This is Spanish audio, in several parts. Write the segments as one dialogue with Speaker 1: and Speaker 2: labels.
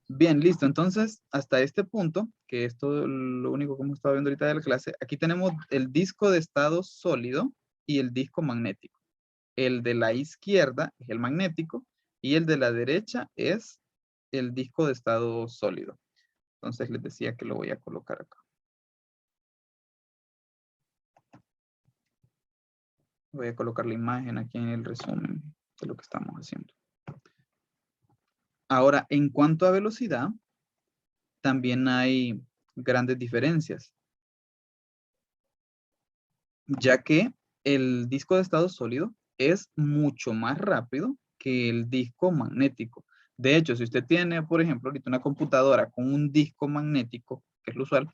Speaker 1: Bien, listo. Entonces, hasta este punto, que es todo lo único que hemos estado viendo ahorita de la clase, aquí tenemos el disco de estado sólido y el disco magnético. El de la izquierda es el magnético y el de la derecha es el disco de estado sólido. Entonces les decía que lo voy a colocar acá. Voy a colocar la imagen aquí en el resumen de lo que estamos haciendo. Ahora, en cuanto a velocidad, también hay grandes diferencias, ya que el disco de estado sólido es mucho más rápido que el disco magnético. De hecho, si usted tiene, por ejemplo, ahorita una computadora con un disco magnético, que es lo usual,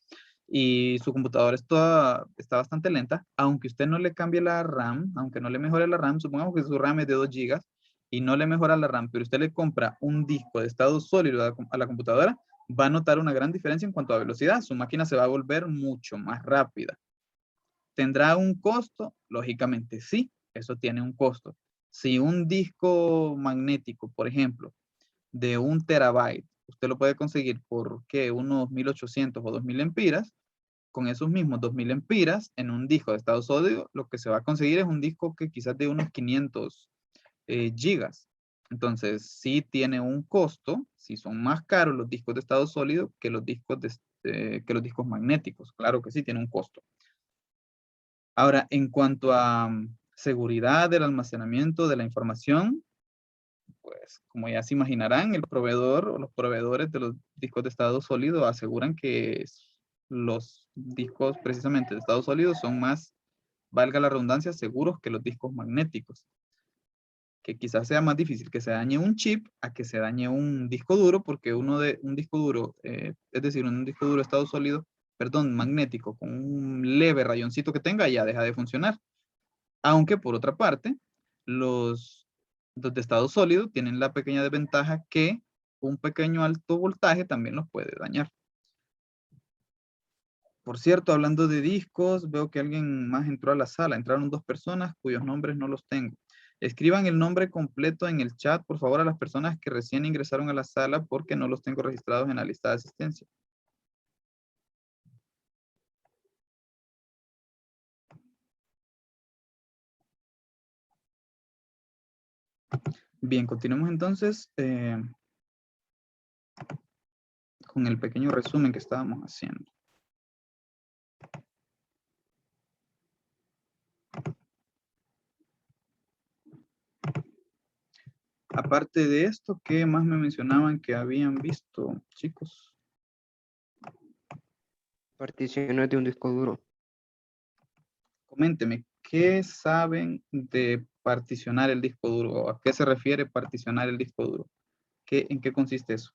Speaker 1: y su computadora está bastante lenta, aunque usted no le cambie la RAM, aunque no le mejore la RAM, supongamos que su RAM es de 2 GB y no le mejora la RAM, pero usted le compra un disco de estado sólido a la computadora, va a notar una gran diferencia en cuanto a velocidad. Su máquina se va a volver mucho más rápida. ¿Tendrá un costo? Lógicamente sí, eso tiene un costo. Si un disco magnético, por ejemplo, de 1 TB, usted lo puede conseguir por, ¿qué? Unos 1800 o 2000 empiras, con esos mismos 2000 empiras en un disco de estado sólido, lo que se va a conseguir es un disco que quizás de unos 500 gigas. Entonces, sí tiene un costo, si son más caros los discos de estado sólido que los discos, que los discos magnéticos. Claro que sí, tiene un costo. Ahora, en cuanto a seguridad del almacenamiento de la información, pues como ya se imaginarán, el proveedor o los proveedores de los discos de estado sólido aseguran que los discos precisamente de estado sólido son más, valga la redundancia, seguros que los discos magnéticos. Que quizás sea más difícil que se dañe un chip a que se dañe un disco duro, porque un disco duro, es decir, un disco duro de estado sólido, perdón, magnético, con un leve rayoncito que tenga, ya deja de funcionar. Aunque por otra parte, los de estado sólido tienen la pequeña desventaja que un pequeño alto voltaje también los puede dañar. Por cierto, hablando de discos, veo que alguien más entró a la sala. Entraron 2 personas cuyos nombres no los tengo. Escriban el nombre completo en el chat, por favor, a las personas que recién ingresaron a la sala porque no los tengo registrados en la lista de asistencia. Bien, continuemos entonces con el pequeño resumen que estábamos haciendo. Aparte de esto, ¿qué más me mencionaban que habían visto, chicos?
Speaker 2: Particiones de un disco duro.
Speaker 1: Coménteme, ¿qué saben de particionar el disco duro? ¿A qué se refiere particionar el disco duro? ¿En qué consiste eso?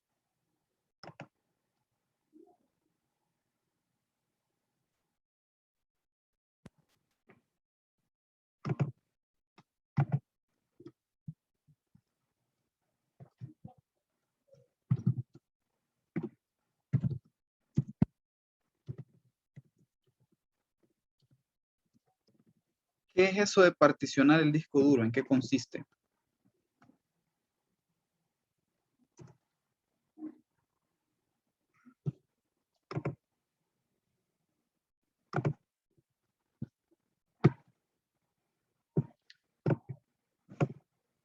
Speaker 1: ¿Qué es eso de particionar el disco duro? ¿En qué consiste?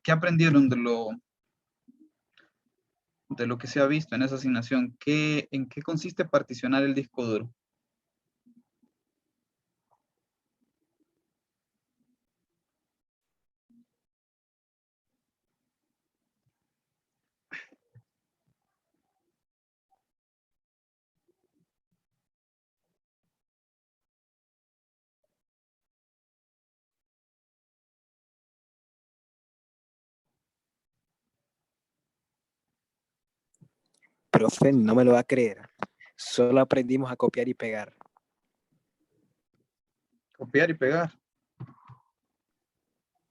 Speaker 1: ¿Qué aprendieron de lo que se ha visto en esa asignación? ¿En qué consiste particionar el disco duro?
Speaker 3: Profe, no me lo va a creer. Solo aprendimos a copiar y pegar.
Speaker 1: Copiar y pegar.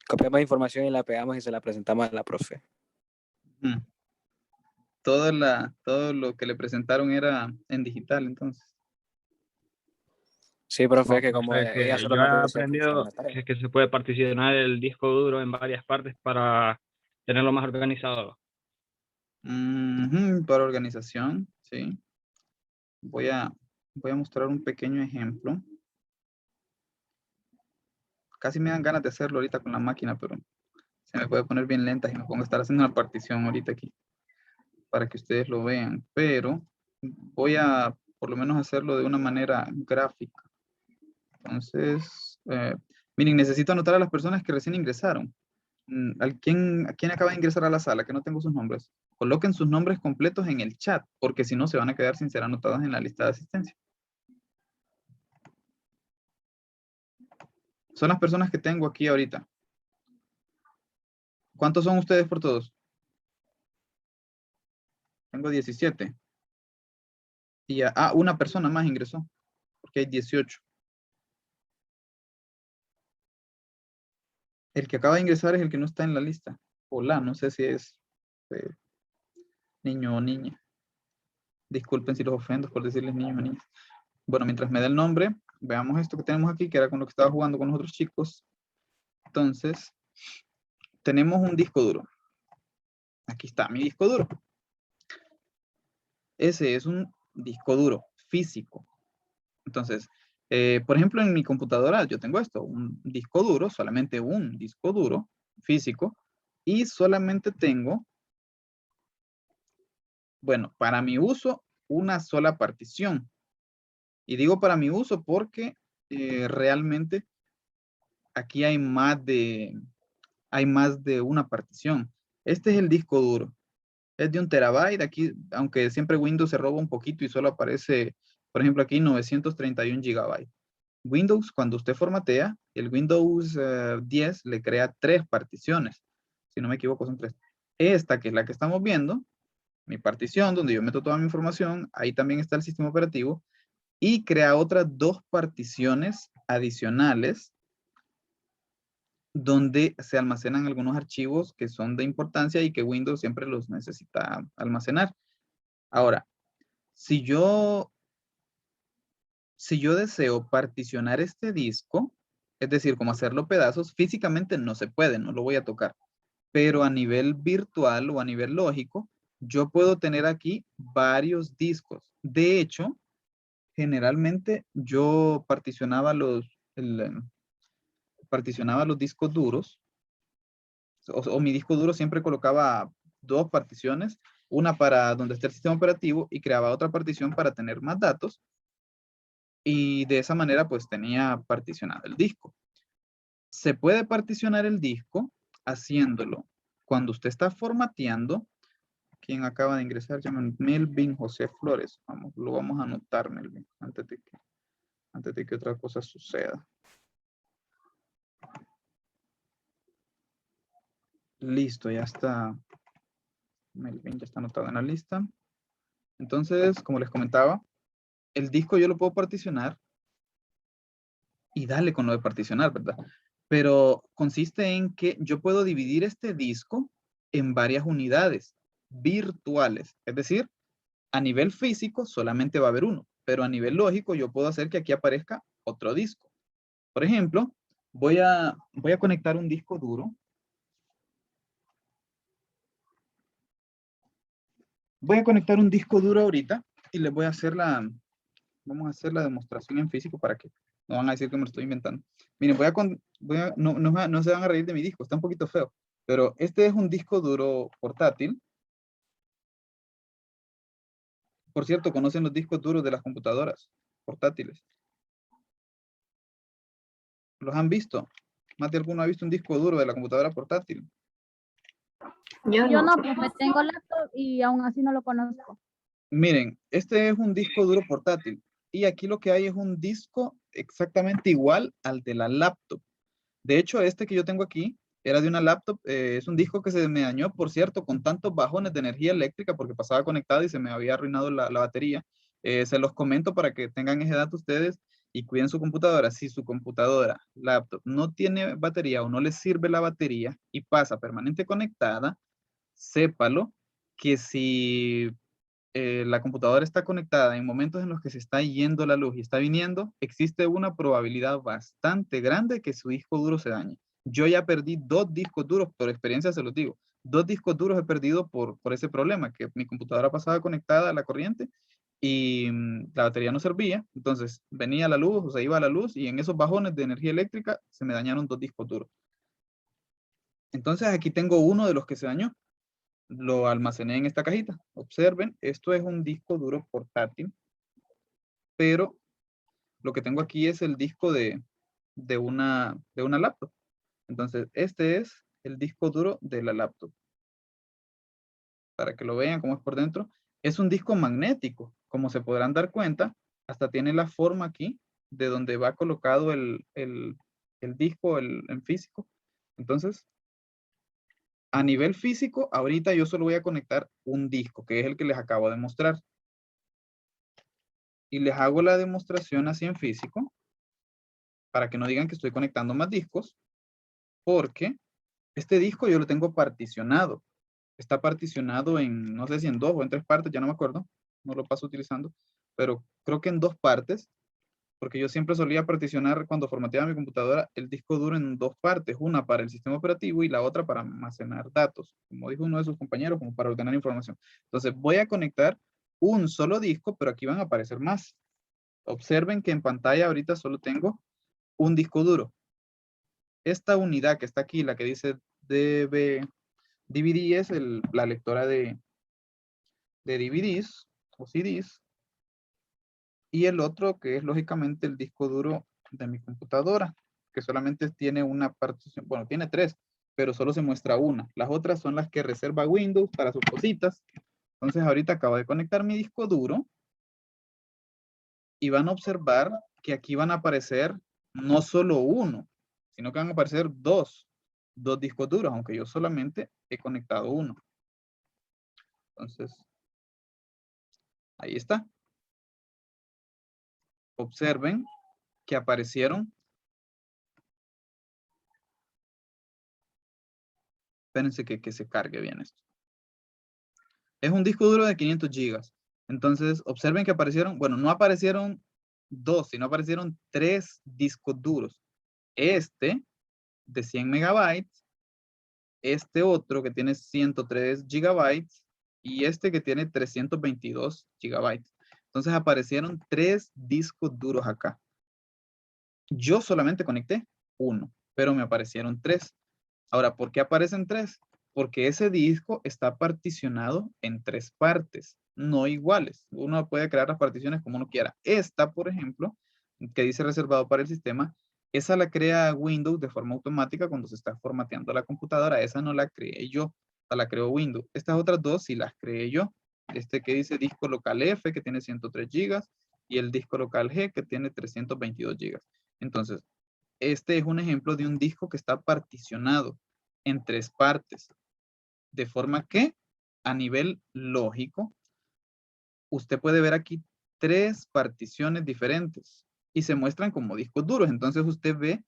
Speaker 3: Copiamos información y la pegamos y se la presentamos a la profe.
Speaker 1: Todo lo que le presentaron era en digital, entonces.
Speaker 3: Sí, profe, que
Speaker 4: No,
Speaker 3: como
Speaker 4: pues,
Speaker 3: ella
Speaker 4: yo he
Speaker 3: solamente decía que hiciera
Speaker 4: aprendido
Speaker 3: la tarea.
Speaker 4: que se puede particionar el disco duro en varias partes para tenerlo más organizado.
Speaker 1: Para organización, sí. Voy a mostrar un pequeño ejemplo. Casi me dan ganas de hacerlo ahorita con la máquina, pero se me puede poner bien lenta y me pongo a estar haciendo una partición ahorita aquí para que ustedes lo vean. Pero voy a por lo menos hacerlo de una manera gráfica. Entonces, miren, necesito anotar a las personas que recién ingresaron. ¿A quién acaba de ingresar a la sala? Que no tengo sus nombres. Coloquen sus nombres completos en el chat, porque si no se van a quedar sin ser anotados en la lista de asistencia. Son las personas que tengo aquí ahorita. ¿Cuántos son ustedes por todos? Tengo 17. Y una persona más ingresó, porque hay 18. El que acaba de ingresar es el que no está en la lista. Hola, no sé si es eh, niño o niña. Disculpen si los ofendo por decirles niños o niñas. Bueno, mientras me dé el nombre, veamos esto que tenemos aquí, que era con lo que estaba jugando con los otros chicos. Entonces, tenemos un disco duro. Aquí está mi disco duro. Ese es un disco duro físico. Entonces, por ejemplo, en mi computadora yo tengo esto, un disco duro, solamente un disco duro físico, y solamente tengo, bueno, para mi uso, una sola partición. Y digo para mi uso porque realmente aquí hay más de una partición. Este es el disco duro. Es de 1 terabyte. Aquí, aunque siempre Windows se roba un poquito y solo aparece, por ejemplo, aquí 931 gigabytes. Windows, cuando usted formatea, el Windows 10 le crea 3 particiones. Si no me equivoco, son 3. Esta, que es la que estamos viendo, mi partición, donde yo meto toda mi información, ahí también está el sistema operativo, y crea otras 2 particiones adicionales donde se almacenan algunos archivos que son de importancia y que Windows siempre los necesita almacenar. Ahora, si yo deseo particionar este disco, es decir, como hacerlo pedazos, físicamente no se puede, no lo voy a tocar. Pero a nivel virtual o a nivel lógico, yo puedo tener aquí varios discos. De hecho, generalmente yo particionaba los discos duros, o mi disco duro siempre colocaba 2 particiones, una para donde está el sistema operativo y creaba otra partición para tener más datos, y de esa manera pues tenía particionado el disco. Se puede particionar el disco haciéndolo cuando usted está formateando. ¿Quién acaba de ingresar? Llaman Melvin José Flores. Vamos, lo vamos a anotar, Melvin, antes de que otra cosa suceda. Listo, ya está. Melvin ya está anotado en la lista. Entonces, como les comentaba, el disco yo lo puedo particionar y darle con lo de particionar, ¿verdad? Pero consiste en que yo puedo dividir este disco en varias unidades virtuales. Es decir, a nivel físico solamente va a haber uno, pero a nivel lógico yo puedo hacer que aquí aparezca otro disco. Por ejemplo, voy a conectar un disco duro. Voy a conectar un disco duro ahorita y les voy a hacer vamos a hacer la demostración en físico para que no van a decir que me lo estoy inventando. Miren, no se van a reír de mi disco, está un poquito feo, pero este es un disco duro portátil. Por cierto, ¿conocen los discos duros de las computadoras portátiles? ¿Los han visto? ¿Más de alguno ha visto un disco duro de la computadora portátil?
Speaker 5: Yo no, profe, tengo laptop y aún así no lo conozco.
Speaker 1: Miren, este es un disco duro portátil y aquí lo que hay es un disco exactamente igual al de la laptop. De hecho, este que yo tengo aquí era de una laptop, es un disco que se me dañó, por cierto, con tantos bajones de energía eléctrica porque pasaba conectado y se me había arruinado la batería. Se los comento para que tengan ese dato ustedes y cuiden su computadora. Si su computadora, laptop, no tiene batería o no les sirve la batería y pasa permanente conectada, sépalo que si la computadora está conectada en momentos en los que se está yendo la luz y está viniendo, existe una probabilidad bastante grande que su disco duro se dañe. Yo ya perdí 2 discos duros, por experiencia se los digo. 2 discos duros he perdido por ese problema, que mi computadora pasaba conectada a la corriente y la batería no servía. Entonces venía la luz o se iba la luz y en esos bajones de energía eléctrica se me dañaron 2 discos duros. Entonces aquí tengo uno de los que se dañó. Lo almacené en esta cajita. Observen, esto es un disco duro portátil, pero lo que tengo aquí es el disco de una laptop. Entonces, este es el disco duro de la laptop. Para que lo vean cómo es por dentro. Es un disco magnético. Como se podrán dar cuenta, hasta tiene la forma aquí de donde va colocado el disco en físico. Entonces, a nivel físico, ahorita yo solo voy a conectar un disco, que es el que les acabo de mostrar. Y les hago la demostración así en físico, para que no digan que estoy conectando más discos, porque este disco yo lo tengo particionado. Está particionado en, no sé si en 2 o en 3 partes, ya no me acuerdo, no lo paso utilizando, pero creo que en 2 partes, porque yo siempre solía particionar cuando formateaba mi computadora el disco duro en 2 partes, una para el sistema operativo y la otra para almacenar datos, como dijo uno de sus compañeros, como para ordenar información. Entonces voy a conectar un solo disco, pero aquí van a aparecer más. Observen que en pantalla ahorita solo tengo un disco duro. Esta unidad que está aquí, la que dice DVD es la lectora de DVDs o CDs. Y el otro que es lógicamente el disco duro de mi computadora, que solamente tiene una partición, bueno, tiene 3, pero solo se muestra una. Las otras son las que reserva Windows para sus cositas. Entonces ahorita acabo de conectar mi disco duro y van a observar que aquí van a aparecer no solo uno, sino que van a aparecer dos discos duros, aunque yo solamente he conectado uno. Entonces, ahí está. Observen que aparecieron. Espérense que se cargue bien esto. Es un disco duro de 500 gigas. Entonces, observen que aparecieron, bueno, no aparecieron 2, sino aparecieron 3 discos duros. Este de 100 megabytes, este otro que tiene 103 gigabytes y este que tiene 322 gigabytes. Entonces aparecieron 3 discos duros acá. Yo solamente conecté uno, pero me aparecieron 3. Ahora, ¿por qué aparecen 3? Porque ese disco está particionado en 3 partes, no iguales. Uno puede crear las particiones como uno quiera. Esta, por ejemplo, que dice reservado para el sistema, esa la crea Windows de forma automática cuando se está formateando la computadora. Esa no la creé yo, la creó Windows. Estas otras 2 sí las creé yo. Este que dice disco local F, que tiene 103 gigas, y el disco local G, que tiene 322 gigas. Entonces, este es un ejemplo de un disco que está particionado en 3 partes. De forma que, a nivel lógico, usted puede ver aquí 3 particiones diferentes y se muestran como discos duros. Entonces usted ve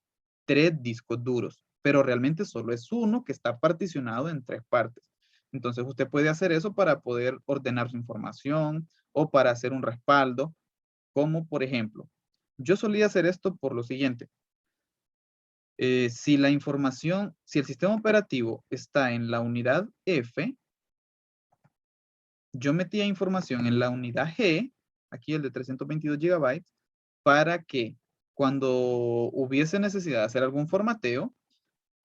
Speaker 1: 3 discos duros, pero realmente solo es uno que está particionado en 3 partes. Entonces usted puede hacer eso para poder ordenar su información o para hacer un respaldo, como por ejemplo, yo solía hacer esto por lo siguiente. Si la información, si el sistema operativo está en la unidad F, yo metía información en la unidad G, aquí el de 322 GB, para que cuando hubiese necesidad de hacer algún formateo,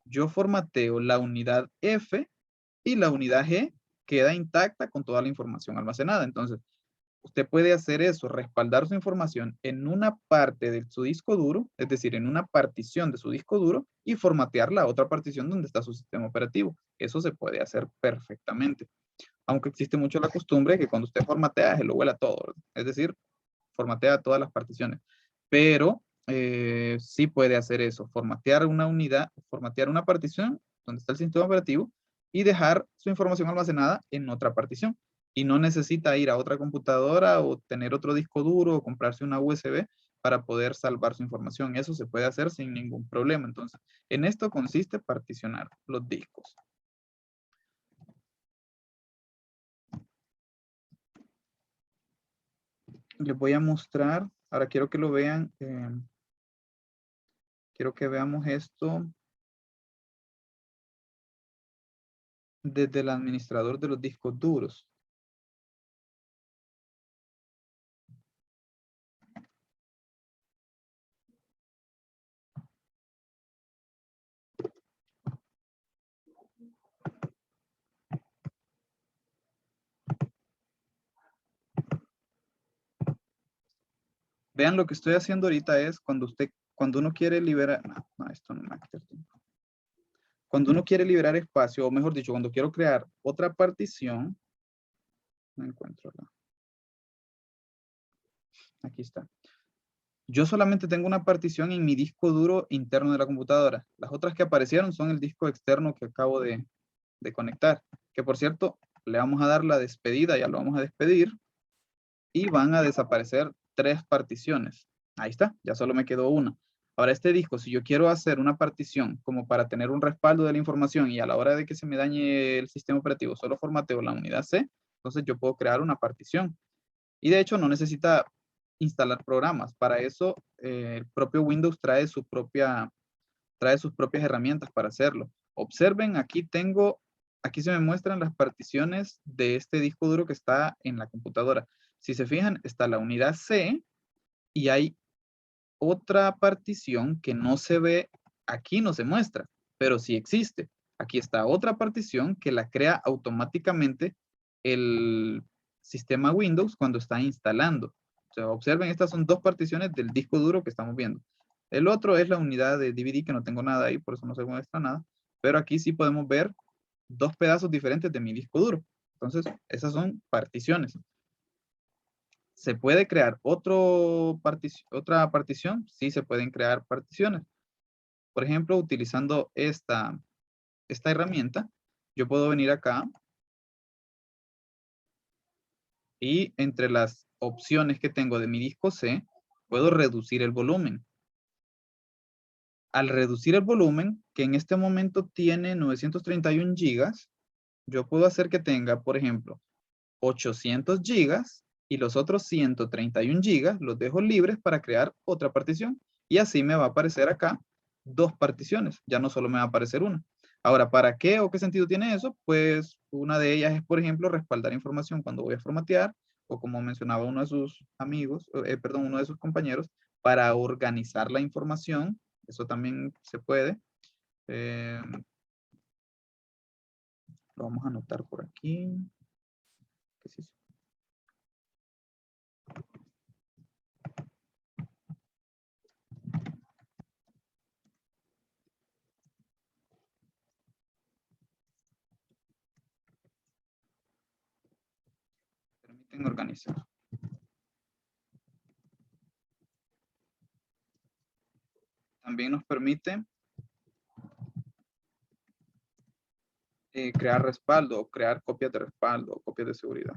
Speaker 1: yo formateo la unidad F y la unidad G queda intacta con toda la información almacenada. Entonces, usted puede hacer eso, respaldar su información en una parte de su disco duro, es decir, en una partición de su disco duro y formatear la otra partición donde está su sistema operativo. Eso se puede hacer perfectamente. Aunque existe mucho la costumbre que cuando usted formatea se lo vuela todo, ¿verdad? Es decir, formatea todas las particiones. Pero sí puede hacer eso, formatear una unidad, formatear una partición donde está el sistema operativo y dejar su información almacenada en otra partición. Y no necesita ir a otra computadora o tener otro disco duro o comprarse una USB para poder salvar su información. Eso se puede hacer sin ningún problema. Entonces, en esto consiste particionar los discos. les voy a mostrar, ahora quiero que lo vean, quiero que veamos esto desde el administrador de los discos duros. Vean, lo que estoy haciendo ahorita es cuando uno quiere liberar, no, esto no me va a quitar tiempo. Cuando uno quiere liberar espacio, o mejor dicho, cuando quiero crear otra partición, no encuentro la. Aquí está. Yo solamente tengo una partición en mi disco duro interno de la computadora. Las otras que aparecieron son el disco externo que acabo de conectar. Que por cierto, le vamos a dar la despedida, ya lo vamos a despedir. Y van a desaparecer 3 particiones. Ahí está, ya solo me quedó una. Ahora este disco, si yo quiero hacer una partición como para tener un respaldo de la información y a la hora de que se me dañe el sistema operativo solo formateo la unidad C, entonces yo puedo crear una partición. Y de hecho no necesita instalar programas. Para eso el propio Windows trae sus propias herramientas para hacerlo. Observen, aquí se me muestran las particiones de este disco duro que está en la computadora. Si se fijan, está la unidad C y hay otra partición que no se ve, aquí no se muestra, pero sí existe. Aquí está otra partición que la crea automáticamente el sistema Windows cuando está instalando. O sea, observen, estas son 2 particiones del disco duro que estamos viendo. El otro es la unidad de DVD, que no tengo nada ahí, por eso no se muestra nada. Pero aquí sí podemos ver 2 pedazos diferentes de mi disco duro. Entonces, esas son particiones. ¿Se puede crear otra partición? Sí, se pueden crear particiones. Por ejemplo, utilizando esta herramienta, yo puedo venir acá y entre las opciones que tengo de mi disco C, puedo reducir el volumen. Al reducir el volumen, que en este momento tiene 931 gigas, yo puedo hacer que tenga, por ejemplo, 800 gigas y los otros 131 gigas los dejo libres para crear otra partición. Y así me va a aparecer acá 2 particiones, ya no solo me va a aparecer una. Ahora, ¿para qué o qué sentido tiene eso? Pues una de ellas es, por ejemplo, respaldar información cuando voy a formatear, o como mencionaba uno de sus amigos, uno de sus compañeros, para organizar la información. Eso también se puede. Lo vamos a anotar por aquí. ¿Qué es eso? Permiten organizar. También nos permite crear respaldo o crear copias de respaldo o copias de seguridad.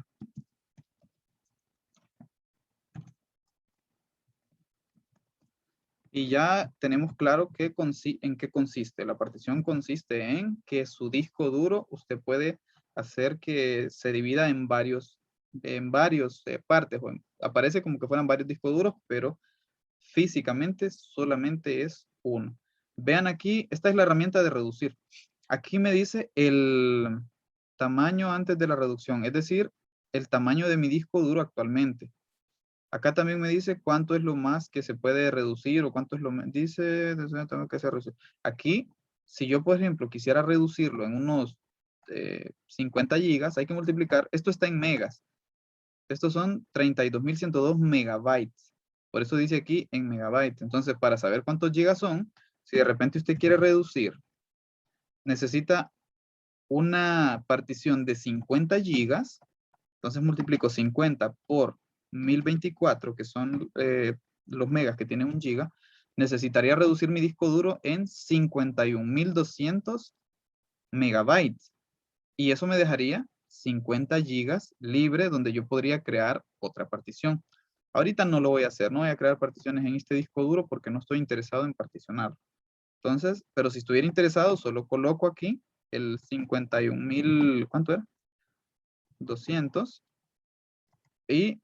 Speaker 1: Y ya tenemos claro en qué consiste. La partición consiste en que su disco duro usted puede hacer que se divida en varios partes. Bueno, aparece como que fueran varios discos duros, pero físicamente solamente es uno. Vean aquí, esta es la herramienta de reducir. Aquí me dice el tamaño antes de la reducción, es decir, el tamaño de mi disco duro actualmente. Acá también me dice cuánto es lo más que se puede reducir o cuánto es lo menos. Dice, tengo que hacer reducir. Aquí, si yo, por ejemplo, quisiera reducirlo en unos 50 gigas, hay que multiplicar. Esto está en megas. Estos son 32.102 megabytes. Por eso dice aquí en megabytes. Entonces, para saber cuántos gigas son, si de repente usted quiere reducir, necesita una partición de 50 gigas. Entonces multiplico 50 por 1024, que son los megas que tiene 1 giga. Necesitaría reducir mi disco duro en 51.200 megabytes. Y eso me dejaría 50 gigas libre donde yo podría crear otra partición. Ahorita no lo voy a hacer, no voy a crear particiones en este disco duro porque no estoy interesado en particionarlo. Entonces, pero si estuviera interesado, solo coloco aquí el 51.000, ¿cuánto era? 200. Y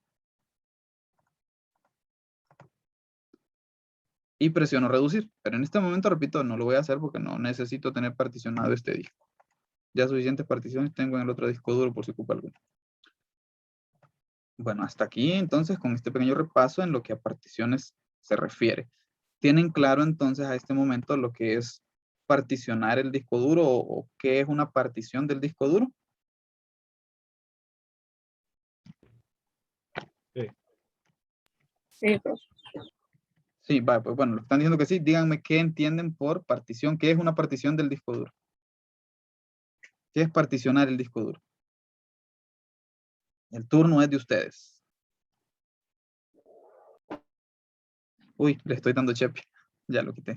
Speaker 1: y presiono reducir. Pero en este momento, repito, no lo voy a hacer porque no necesito tener particionado este disco. Ya suficientes particiones tengo en el otro disco duro por si ocupa alguno. Bueno, hasta aquí entonces con este pequeño repaso en lo que a particiones se refiere. ¿Tienen claro entonces a este momento lo que es particionar el disco duro o qué es una partición del disco duro?
Speaker 4: Sí.
Speaker 6: Sí, profe.
Speaker 1: Sí, va, pues bueno, lo están diciendo que sí. Díganme qué entienden por partición. ¿Qué es una partición del disco duro? ¿Qué es particionar el disco duro? El turno es de ustedes. Uy, le estoy dando chepe. Ya lo quité.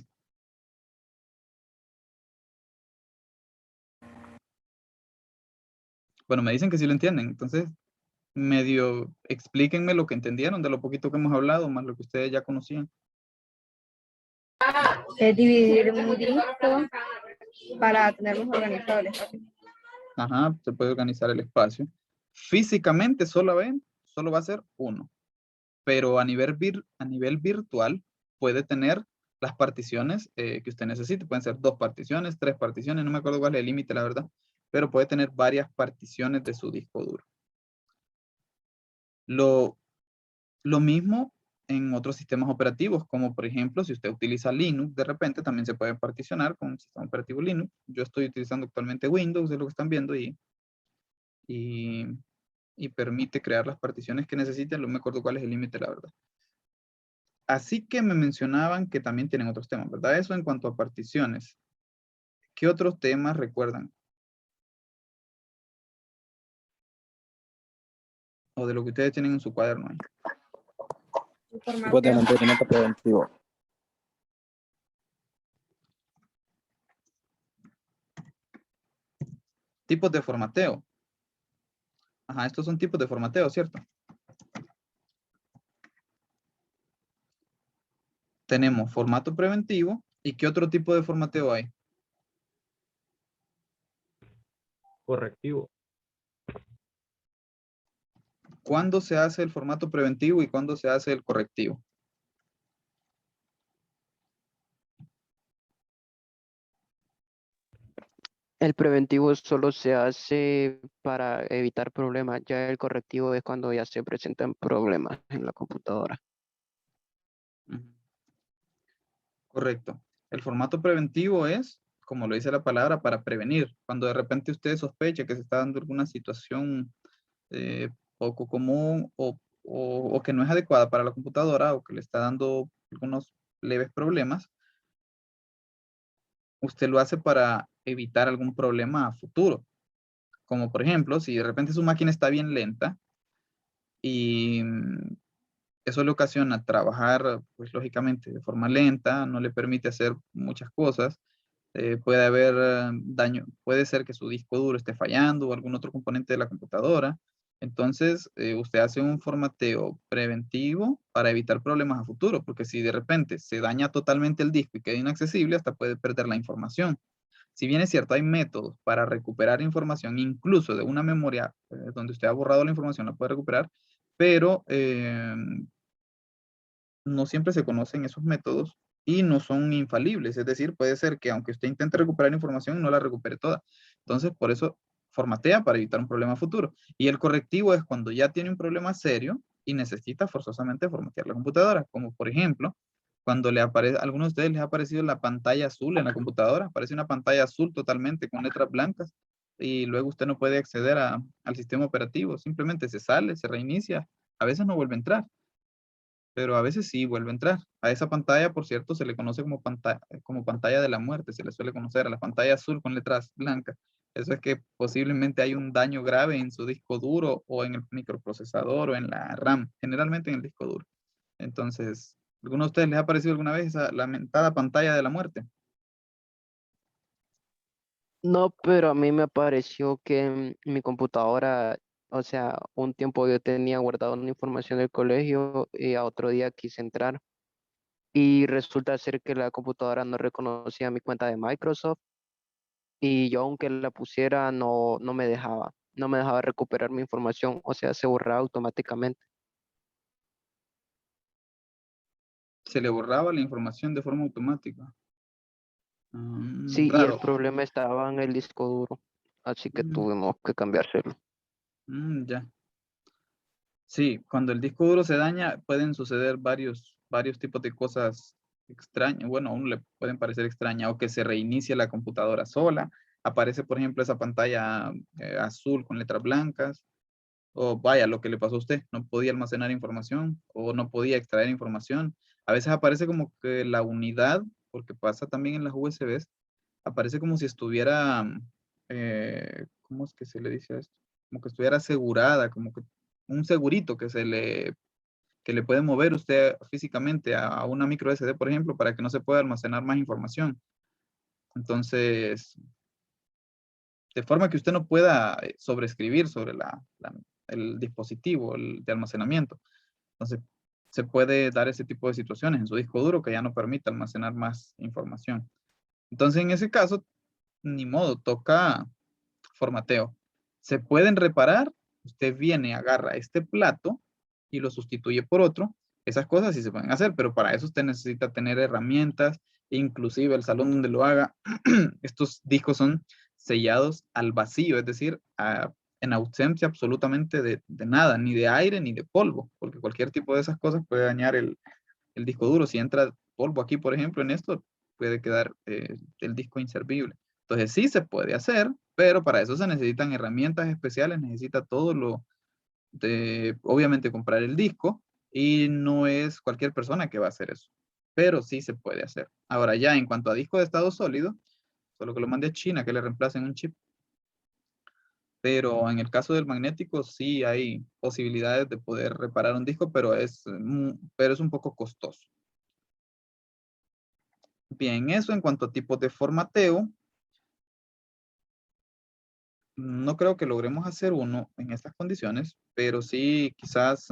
Speaker 1: Bueno, me dicen que sí lo entienden. Entonces, medio explíquenme lo que entendieron de lo poquito que hemos hablado, más lo que ustedes ya conocían.
Speaker 6: Es dividir un disco para tenerlos organizados.
Speaker 1: Ajá, se puede organizar el espacio. Físicamente solo va a ser uno. Pero a nivel virtual puede tener las particiones que usted necesite. Pueden ser 2 particiones, 3 particiones, no me acuerdo cuál es el límite, la verdad. Pero puede tener varias particiones de su disco duro. Lo mismo en otros sistemas operativos, como por ejemplo, si usted utiliza Linux, de repente también se puede particionar con un sistema operativo Linux. Yo estoy utilizando actualmente Windows, es lo que están viendo, y permite crear las particiones que necesiten. No me acuerdo cuál es el límite, la verdad. Así que me mencionaban que también tienen otros temas, ¿verdad? Eso en cuanto a particiones. ¿Qué otros temas recuerdan? O de lo que ustedes tienen en su cuaderno ahí.
Speaker 3: Tipos de mantenimiento preventivo.
Speaker 1: Tipos de formateo. Ajá, estos son tipos de formateo, ¿cierto? Tenemos formato preventivo. ¿Y qué otro tipo de formateo hay?
Speaker 4: Correctivo.
Speaker 1: ¿Cuándo se hace el formato preventivo y cuándo se hace el correctivo?
Speaker 2: El preventivo solo se hace para evitar problemas, ya el correctivo es cuando ya se presentan problemas en la computadora.
Speaker 1: Ujú. Correcto. El formato preventivo es, como lo dice la palabra, para prevenir. Cuando de repente usted sospecha que se está dando alguna situación poco común o que no es adecuada para la computadora o que le está dando algunos leves problemas, usted lo hace para evitar algún problema a futuro. Como por ejemplo, si de repente su máquina está bien lenta y eso le ocasiona trabajar, pues lógicamente de forma lenta, no le permite hacer muchas cosas, puede haber daño, puede ser que su disco duro esté fallando o algún otro componente de la computadora. Entonces, usted hace un formateo preventivo para evitar problemas a futuro, porque si de repente se daña totalmente el disco y queda inaccesible, hasta puede perder la información. Si bien es cierto, hay métodos para recuperar información, incluso de una memoria donde usted ha borrado la información, la puede recuperar, pero no siempre se conocen esos métodos y no son infalibles. Es decir, puede ser que aunque usted intente recuperar información, no la recupere toda. Entonces, por eso formatea para evitar un problema futuro. Y el correctivo es cuando ya tiene un problema serio y necesita forzosamente formatear la computadora. Como por ejemplo, cuando le aparece, a algunos de ustedes les ha aparecido la pantalla azul en la computadora. Aparece una pantalla azul totalmente con letras blancas y luego usted no puede acceder al sistema operativo. Simplemente se sale, se reinicia. A veces no vuelve a entrar, pero a veces sí vuelve a entrar. A esa pantalla, por cierto, se le conoce como pantalla de la muerte, se le suele conocer a la pantalla azul con letras blancas. Eso es que posiblemente hay un daño grave en su disco duro o en el microprocesador o en la RAM, generalmente en el disco duro. Entonces, ¿alguno de ustedes les ha aparecido alguna vez esa lamentada pantalla de la muerte?
Speaker 2: No, pero a mí me pareció que mi computadora, o sea, un tiempo yo tenía guardado una información del colegio y a otro día quise entrar y resulta ser que la computadora no reconocía mi cuenta de Microsoft y yo aunque la pusiera no me dejaba recuperar mi información, o sea, se borraba automáticamente.
Speaker 1: Se le borraba la información de forma automática.
Speaker 2: Sí, y el
Speaker 1: Raro.
Speaker 2: problema estaba en el disco duro, así que
Speaker 1: Mm,
Speaker 2: tuvimos que cambiárselo.
Speaker 1: ya. Sí, cuando el disco duro se daña, pueden suceder varios tipos de cosas extrañas. Bueno, a uno le pueden parecer extrañas, o que se reinicie la computadora sola. Aparece, por ejemplo, esa pantalla azul con letras blancas. O vaya, lo que le pasó a usted, no podía almacenar información o no podía extraer información. A veces aparece como que la unidad, porque pasa también en las USBs, aparece como si estuviera, ¿cómo es que se le dice a esto? Como que estuviera asegurada, como que un segurito que le puede mover usted físicamente a una micro SD, por ejemplo, para que no se pueda almacenar más información. Entonces, de forma que usted no pueda sobreescribir sobre el dispositivo de almacenamiento. Entonces, se puede dar ese tipo de situaciones en su disco duro que ya no permite almacenar más información. Entonces, en ese caso, ni modo, toca formateo. Se pueden reparar, usted viene, agarra este plato y lo sustituye por otro. Esas cosas sí se pueden hacer, pero para eso usted necesita tener herramientas, inclusive el salón donde lo haga. Estos discos son sellados al vacío, es decir, en ausencia absolutamente de nada, ni de aire ni de polvo, porque cualquier tipo de esas cosas puede dañar el disco duro. Si entra polvo aquí, por ejemplo, en esto, puede quedar el disco inservible. Entonces sí se puede hacer, pero para eso se necesitan herramientas especiales, necesita todo lo de, obviamente, comprar el disco, y no es cualquier persona que va a hacer eso, pero sí se puede hacer. Ahora ya en cuanto a disco de estado sólido, solo que lo mande a China, que le reemplacen un chip. Pero en el caso del magnético sí hay posibilidades de poder reparar un disco, pero es un poco costoso. Bien, eso en cuanto a tipos de formateo. No creo que logremos hacer uno en estas condiciones, pero sí quizás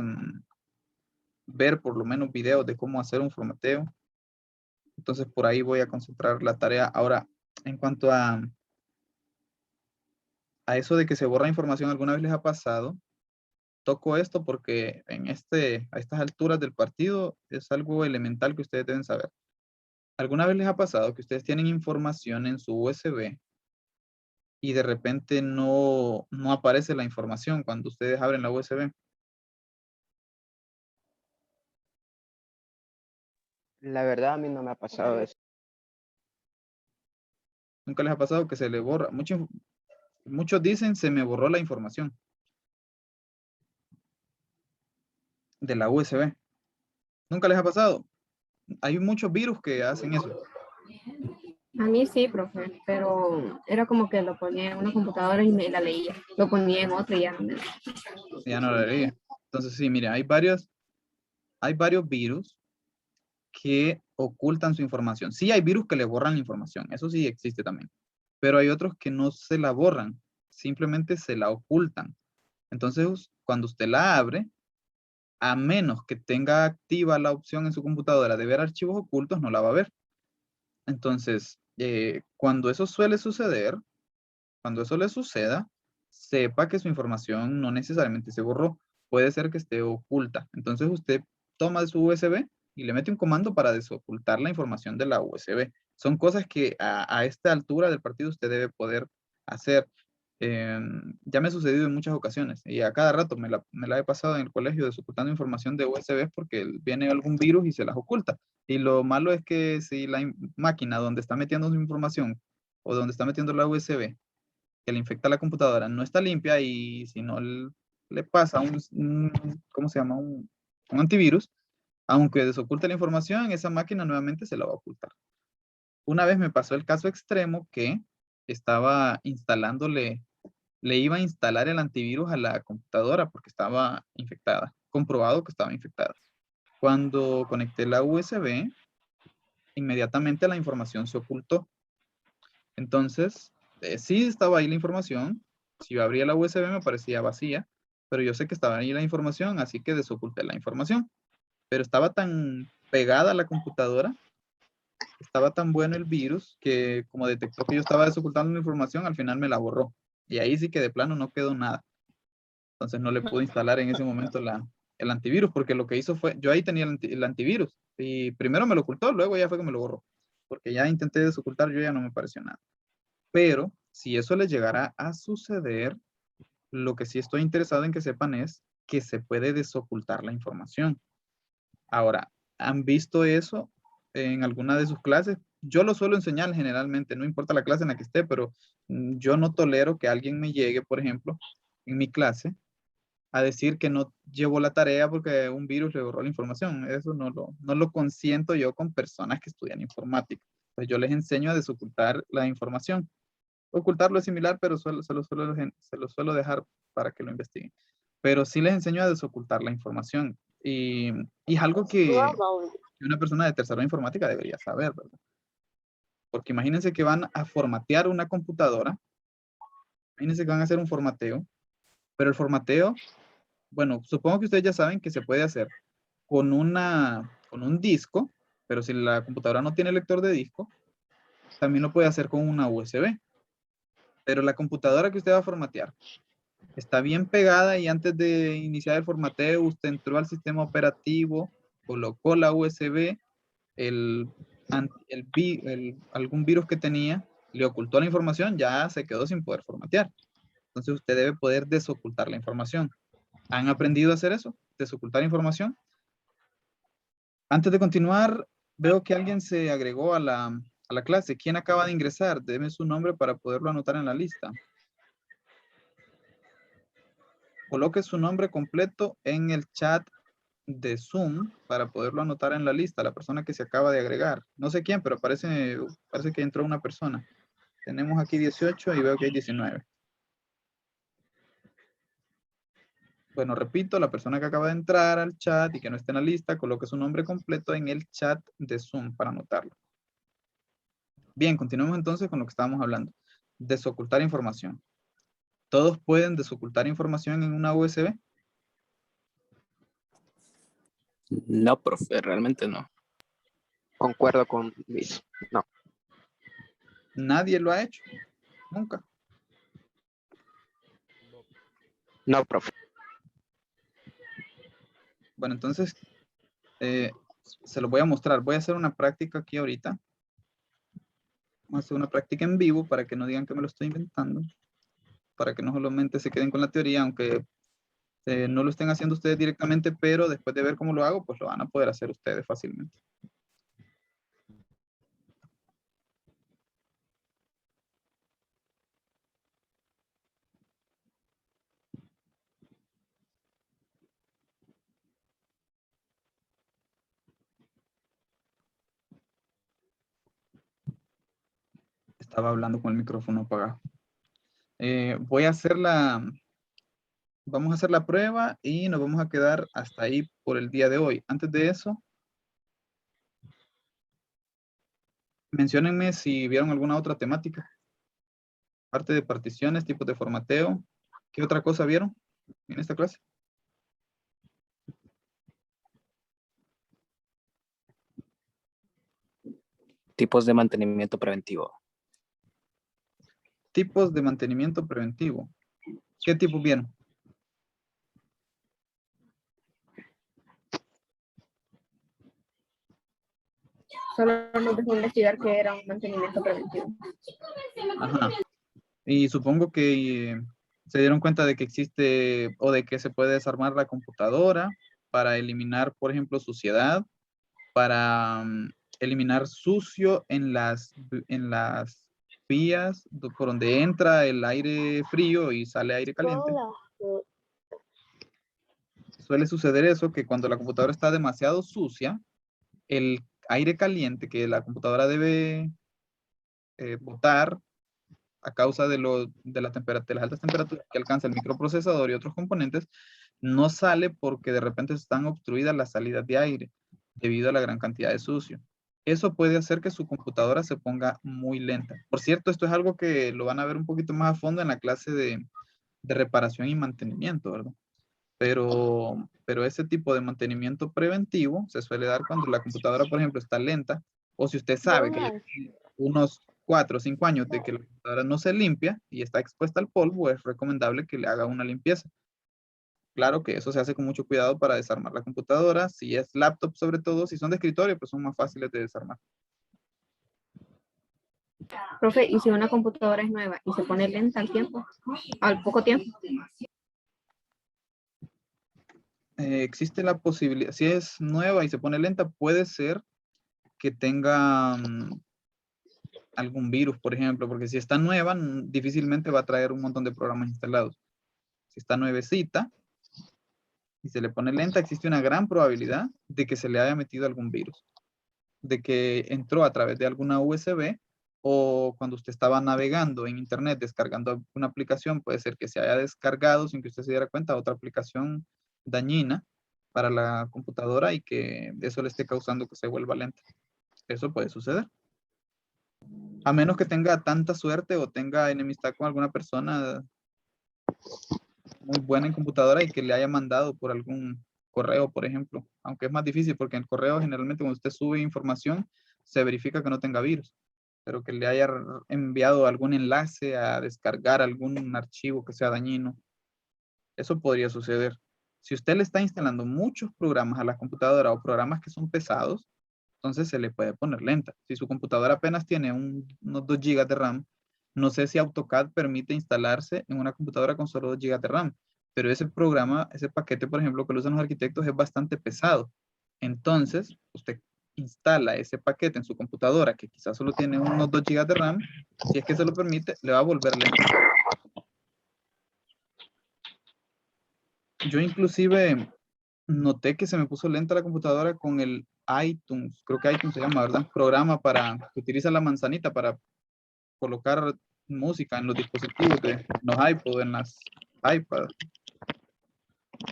Speaker 1: ver por lo menos videos de cómo hacer un formateo. Entonces por ahí voy a concentrar la tarea. Ahora, en cuanto a eso de que se borra información, ¿alguna vez les ha pasado? Toco esto porque a estas alturas del partido es algo elemental que ustedes deben saber. ¿Alguna vez les ha pasado que ustedes tienen información en su USB y de repente no aparece la información cuando ustedes abren la USB?
Speaker 2: La verdad, a mí no me ha pasado eso.
Speaker 1: ¿Nunca les ha pasado que se le borra? Muchos dicen se me borró la información de la USB. ¿Nunca les ha pasado? Hay muchos virus que hacen eso.
Speaker 6: A mí sí, profe, pero era como que lo ponía en una computadora y me la leía. Lo ponía en otra y ya no me la.
Speaker 1: Ya no lo leía. Entonces sí, mire, hay varios virus que ocultan su información. Sí hay virus que le borran la información, eso sí existe también. Pero hay otros que no se la borran, simplemente se la ocultan. Entonces, cuando usted la abre, a menos que tenga activa la opción en su computadora de ver archivos ocultos, no la va a ver. Entonces, cuando eso suele suceder, cuando eso le suceda, sepa que su información no necesariamente se borró. Puede ser que esté oculta. Entonces usted toma su USB y le mete un comando para desocultar la información de la USB. Son cosas que a esta altura del partido usted debe poder hacer. Ya me ha sucedido en muchas ocasiones y a cada rato me la he pasado en el colegio desocultando información de USB porque viene algún virus y se las oculta. Y lo malo es que si la máquina donde está metiendo su información o donde está metiendo la USB que le infecta la computadora no está limpia, y si no le pasa ¿cómo se llama? Un antivirus, aunque desoculte la información, esa máquina nuevamente se la va a ocultar. Una vez me pasó el caso extremo que estaba le iba a instalar el antivirus a la computadora porque estaba infectada, comprobado que estaba infectada. Cuando conecté la USB, inmediatamente la información se ocultó. Entonces, sí estaba ahí la información. Si yo abría la USB me parecía vacía, pero yo sé que estaba ahí la información, así que desoculté la información. Pero estaba tan pegada a la computadora, estaba tan bueno el virus, que como detectó que yo estaba desocultando la información, al final me la borró. Y ahí sí que de plano no quedó nada. Entonces no le pude instalar en ese momento el antivirus, porque lo que hizo fue, yo ahí tenía el antivirus, Y primero me lo ocultó, luego ya fue que me lo borró. Porque ya intenté desocultar, yo ya no me pareció nada. Pero si eso les llegara a suceder, lo que sí estoy interesado en que sepan es que se puede desocultar la información. Ahora, ¿han visto eso en alguna de sus clases? Yo lo suelo enseñar generalmente, no importa la clase en la que esté, pero yo no tolero que alguien me llegue, por ejemplo, en mi clase, a decir que no llevó la tarea porque un virus le borró la información. Eso no lo consiento yo con personas que estudian informática. Pues yo les enseño a desocultar la información. Ocultarlo es similar, pero se lo suelo dejar para que lo investiguen. Pero sí les enseño a desocultar la información. Y es algo que una persona de tercero de informática debería saber, ¿verdad? Porque imagínense que van a formatear una computadora. Imagínense que van a hacer un formateo. Pero el formateo, bueno, supongo que ustedes ya saben que se puede hacer con un disco, pero si la computadora no tiene lector de disco, también lo puede hacer con una USB. Pero la computadora que usted va a formatear está bien pegada y antes de iniciar el formateo, usted entró al sistema operativo, colocó la USB, algún virus que tenía, le ocultó la información, ya se quedó sin poder formatear. Entonces usted debe poder desocultar la información. ¿Han aprendido a hacer eso? ¿Desocultar información? Antes de continuar, veo que alguien se agregó a la clase. ¿Quién acaba de ingresar? Deme su nombre para poderlo anotar en la lista. Coloque su nombre completo en el chat de Zoom para poderlo anotar en la lista, la persona que se acaba de agregar. No sé quién, pero parece que entró una persona. Tenemos aquí 18 y veo que hay 19. Bueno, repito, la persona que acaba de entrar al chat y que no está en la lista, coloque su nombre completo en el chat de Zoom para anotarlo. Bien, continuemos entonces con lo que estábamos hablando. Desocultar información. ¿Todos pueden desocultar información en una USB?
Speaker 3: No, profe, realmente no.
Speaker 2: Concuerdo con Luis. No,
Speaker 1: Nadie lo ha hecho. Nunca.
Speaker 2: no, profe.
Speaker 1: Bueno, entonces, se lo voy a mostrar. Voy a hacer una práctica aquí ahorita. Vamos a hacer una práctica en vivo para que no digan que me lo estoy inventando. Para que no solamente se queden con la teoría, aunque no lo estén haciendo ustedes directamente, pero después de ver cómo lo hago, pues lo van a poder hacer ustedes fácilmente. Estaba hablando con el micrófono apagado. Vamos a hacer la prueba y nos vamos a quedar hasta ahí por el día de hoy. Antes de eso, menciónenme si vieron alguna otra temática. Parte de particiones, tipos de formateo. ¿Qué otra cosa vieron en esta clase?
Speaker 3: Tipos de mantenimiento preventivo.
Speaker 1: Tipos de mantenimiento preventivo. ¿Qué tipos vieron?
Speaker 6: Solo nos dejó investigar que era un mantenimiento preventivo.
Speaker 1: Ajá. Y supongo que se dieron cuenta de que existe o de que se puede desarmar la computadora para eliminar, por ejemplo, suciedad, para eliminar sucio en las vías por donde entra el aire frío y sale aire caliente. Suele suceder eso, que cuando la computadora está demasiado sucia, el aire caliente que la computadora debe botar a causa de las altas temperaturas que alcanza el microprocesador y otros componentes, no sale porque de repente están obstruidas las salidas de aire debido a la gran cantidad de sucio. Eso puede hacer que su computadora se ponga muy lenta. Por cierto, esto es algo que lo van a ver un poquito más a fondo en la clase de reparación y mantenimiento, ¿verdad? Pero ese tipo de mantenimiento preventivo se suele dar cuando la computadora, por ejemplo, está lenta, o si usted sabe que ya tiene unos 4 o 5 años de que la computadora no se limpia y está expuesta al polvo, es recomendable que le haga una limpieza. Claro que eso se hace con mucho cuidado para desarmar la computadora. Si es laptop, sobre todo, si son de escritorio, pues son más fáciles de desarmar.
Speaker 6: Profe, ¿y si una computadora es nueva y se pone lenta al tiempo? Al poco tiempo.
Speaker 1: Existe la posibilidad, si es nueva y se pone lenta, puede ser que tenga algún virus, por ejemplo, porque si está nueva, difícilmente va a traer un montón de programas instalados. Si está nuevecita y se le pone lenta, existe una gran probabilidad de que se le haya metido algún virus, de que entró a través de alguna USB o cuando usted estaba navegando en internet descargando una aplicación, puede ser que se haya descargado sin que usted se diera cuenta otra aplicación dañina para la computadora y que eso le esté causando que se vuelva lenta. Eso puede suceder. A menos que tenga tanta suerte o tenga enemistad con alguna persona muy buena en computadora y que le haya mandado por algún correo, por ejemplo. Aunque es más difícil porque en el correo generalmente cuando usted sube información se verifica que no tenga virus. Pero que le haya enviado algún enlace a descargar algún archivo que sea dañino. Eso podría suceder. Si usted le está instalando muchos programas a la computadora o programas que son pesados, entonces se le puede poner lenta. Si su computadora apenas tiene unos 2 GB de RAM, no sé si AutoCAD permite instalarse en una computadora con solo 2 GB de RAM, pero ese programa, ese paquete, por ejemplo, que lo usan los arquitectos es bastante pesado. Entonces, usted instala ese paquete en su computadora, que quizás solo tiene unos 2 GB de RAM, si es que se lo permite, le va a volver lento. Yo inclusive noté que se me puso lenta la computadora con el iTunes, creo que iTunes se llama, ¿verdad? Programa que utiliza la manzanita para colocar música en los dispositivos en los iPod, en las iPad.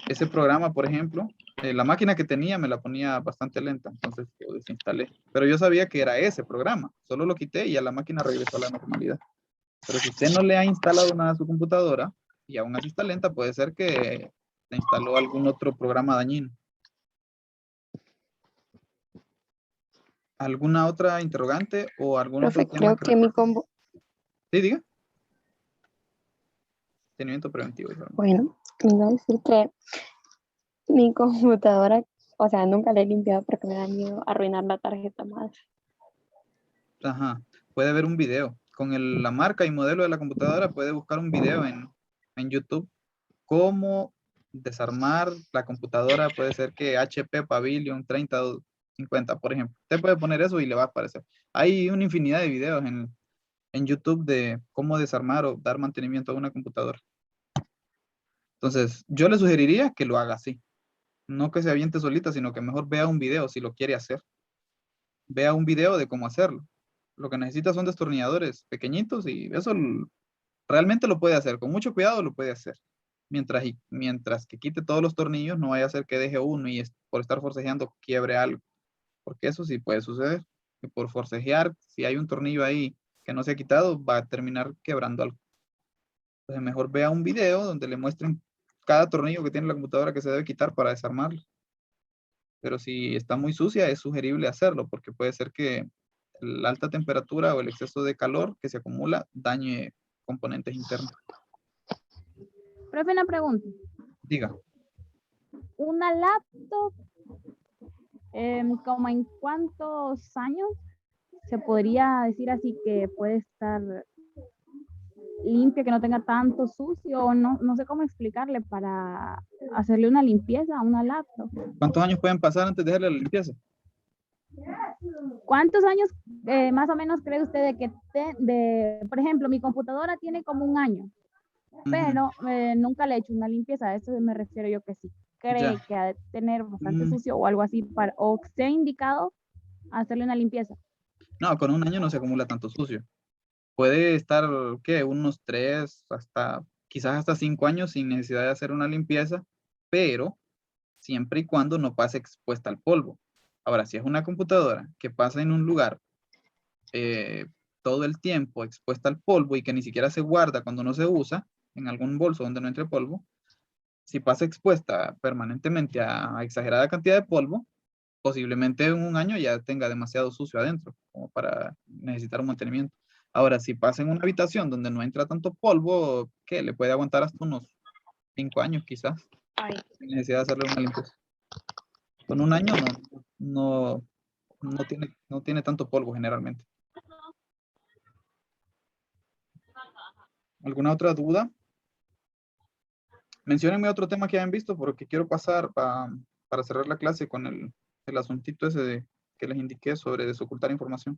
Speaker 1: Ese programa, por ejemplo, la máquina que tenía me la ponía bastante lenta, entonces lo desinstalé. Pero yo sabía que era ese programa, solo lo quité y ya la máquina regresó a la normalidad. Pero si usted no le ha instalado nada a su computadora y aún así está lenta, puede ser que le instaló algún otro programa dañino. ¿Alguna otra interrogante o algún otro
Speaker 7: Profe,
Speaker 1: tema
Speaker 7: creo que mi combo,
Speaker 1: Sí, diga. Mantenimiento preventivo.
Speaker 7: bueno, iba a decir que mi computadora, o sea, nunca la he limpiado porque me da miedo arruinar la tarjeta madre.
Speaker 1: Ajá. Puede ver un video. Con la marca y modelo de la computadora puede buscar un video en YouTube. Cómo desarmar la computadora. Puede ser que HP Pavilion 3050, por ejemplo. Usted puede poner eso y le va a aparecer. Hay una infinidad de videos en YouTube de cómo desarmar o dar mantenimiento a una computadora. Entonces, yo le sugeriría que lo haga así. No que se aviente solita, sino que mejor vea un video si lo quiere hacer. Vea un video de cómo hacerlo. Lo que necesita son destornilladores pequeñitos y eso realmente lo puede hacer. Con mucho cuidado lo puede hacer. Mientras que quite todos los tornillos, no vaya a hacer que deje uno y por estar forcejeando quiebre algo. Porque eso sí puede suceder. Que por forcejear, si hay un tornillo ahí que no se ha quitado, va a terminar quebrando algo. Entonces mejor vea un video donde le muestren cada tornillo que tiene la computadora que se debe quitar para desarmarlo. Pero si está muy sucia, es sugerible hacerlo, porque puede ser que la alta temperatura o el exceso de calor que se acumula dañe componentes internos.
Speaker 5: Profe, una pregunta.
Speaker 1: Diga.
Speaker 5: ¿Una laptop, como en cuántos años se podría decir así que puede estar limpia, que no tenga tanto sucio? O no sé cómo explicarle para hacerle una limpieza a una laptop.
Speaker 1: ¿Cuántos años pueden pasar antes de hacerle la limpieza?
Speaker 5: ¿Cuántos años más o menos cree usted de que, por ejemplo, mi computadora tiene como 1 año, pero nunca le he hecho una limpieza? A eso me refiero yo, que sí cree que ha de tener bastante sucio o algo así, o se ha indicado hacerle una limpieza.
Speaker 1: No, con 1 año no se acumula tanto sucio. Puede estar, ¿qué? Unos 3, quizás hasta 5 años sin necesidad de hacer una limpieza, pero siempre y cuando no pase expuesta al polvo. Ahora, si es una computadora que pasa en un lugar todo el tiempo expuesta al polvo y que ni siquiera se guarda cuando no se usa, en algún bolso donde no entre polvo, si pasa expuesta permanentemente a exagerada cantidad de polvo, posiblemente en 1 año ya tenga demasiado sucio adentro, como para necesitar un mantenimiento. Ahora, si pasa en una habitación donde no entra tanto polvo, ¿qué? Le puede aguantar hasta unos 5 años quizás.
Speaker 6: Ay,
Speaker 1: sin necesidad de hacerle una limpieza. Con un año no tiene tanto polvo generalmente. ¿Alguna otra duda? Menciónenme otro tema que hayan visto porque quiero pasar para cerrar la clase con el asuntito ese que les indiqué sobre desocultar información.